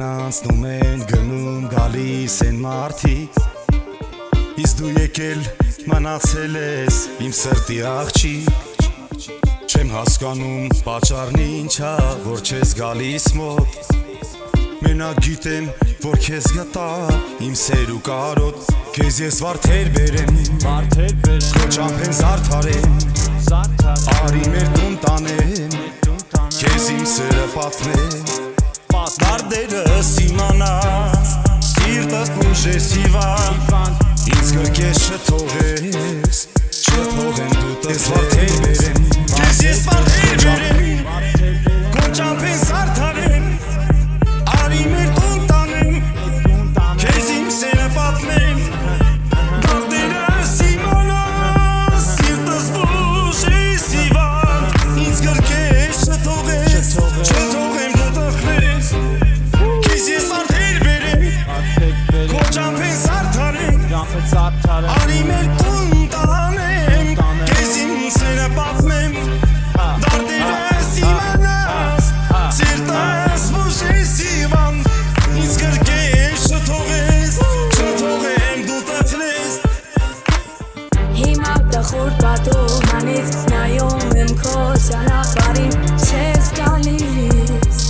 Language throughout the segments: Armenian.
անցնում են գնում գալիս են մարդիկ Իսկ դու եկել մնացել ես իմ սրտի աղջիկ Չեմ հասկանում պատճառն ինչա որ չես գալիս մոտ Մենակ գիտեմ որ քեզ գտա իմ սեր ու կարոտ Քեզ ես վարդեր բերեմ Քո ճամփեն զարդարեմ Արի մեր տուն տանեմ Քեզ իմ սերը պատմեմ Դարդերս իմանաս Սիրտս բուժես հիվան Ինձ գրկես չթողես Չթողեմ դու տես վարդեր բերեմ Քեզ ես վարդեր բերեմ Քո ճամփեն զարդարեմ Արի մեր տուն տանեմ Քեզ իմ սերը պատմեմ Դարդերս իմանաս Սիրտս բուժես հիվան Ինձ գրկես չթողես Չթողեմ դու տխրես Քեզ ես վարդեր բերեմ Քո ճամփեն զարդարեմ Արի մեր տուն տանեմ Քեզ իմ սերը պատմեմ Դարդերս իմանաս Սիրտս բուժես հիվան Ինձ գրկես չթողես Չթողեմ դու տխրես Հիմա տխուր պատուհանից նայում եմ քո ճանապարհին Չես գալիս,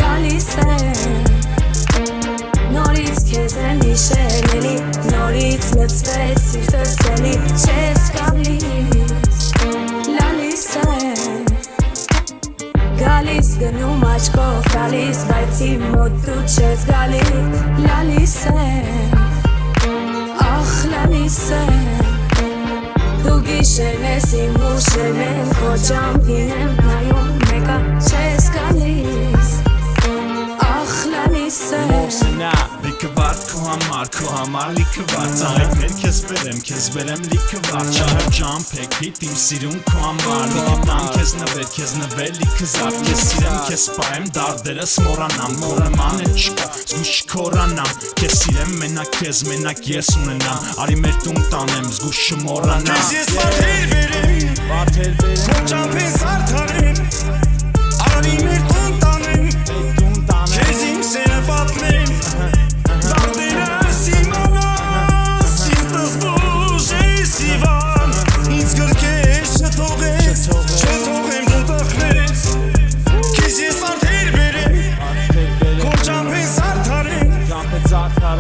գալիս եմ Նորից քեզ եմ հիշել էլի Նորից լցվեց սիրտս էլի Չես գալիս, լալիս եմ Գալիս գնում աչքով գալիս Բայց իմ մոտ դու չես գալիս Լալիս եմ, ախ լալիս եմ Դու գիշերն ես իմ ուշերն են Քո ճամփին եմ նայում մեկա չես գալիս Ախ լալիս եմ Մոքսնա լիքը վարդ քո համար լիքը վարդ Ծաղիկներ քեզ բերեմ լիքը վարդ Չարը ջամփեք հիտ իմ սիրուն քո համար Լիքը տամ քեզ նվել լիքը զարդ Քեզ սիրեմ քեզ սպայեմ դարդերս մորանամ Մորեման էլ չկա զգուշ չքորանամ Քեզ սիրեմ մենակ ես ունենամ Արի մեր տուն տանեմ զգուշ չմորանամ Քեզ ես վարդեր բերեմ Քո ճամփեն զարդարեմ Արի մեր տուն տանեմ Քեզ իմ սերը պատմեմ Դարդերս իմանաս Սիրտս բուժես հիվան Ինձ գրկես չթողես Չթողեմ դու տխրես Քեզ ես վարդեր բերեմ Քո ճամփեն զարդարեմ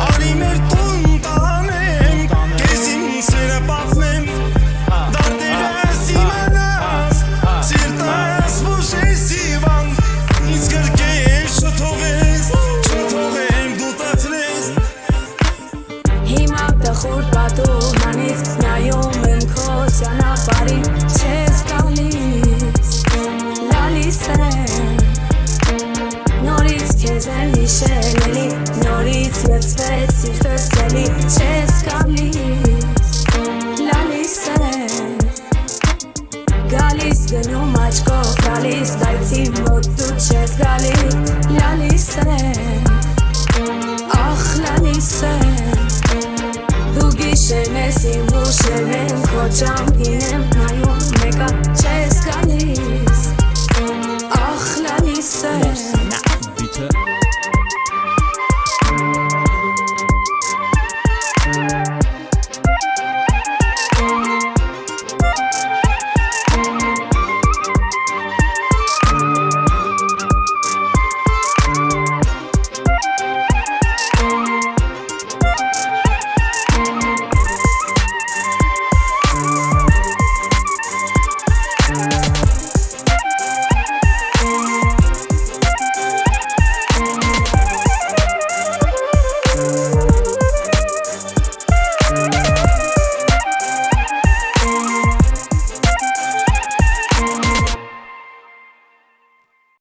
Արի մեր տուն տանեմ Քեզ իմ սերը պատմեմ Դարդերս իմանաս Սիրտս բուժես հիվան Ինձ գրկես չթողես Չթողեմ դու տխրես Հիմա տխուր պատուհանից նայում եմ քո ճանապարհին Չես գալիս, լալիս եմ Նորից քեզ եմ հիշել էլի Նորից լցվեց սիրտս էլի Չես գալիս, լալիս եմ Գալիս գնում աչքով գալիս Բայց իմ մոտ դու չես գալիս Լալիս եմ, ախ լալիս եմ Դու գիշերն ես իմ ուշերն են Քո ճամփին եմ նայում մեկա չես գալիս Ախ լալիս եմ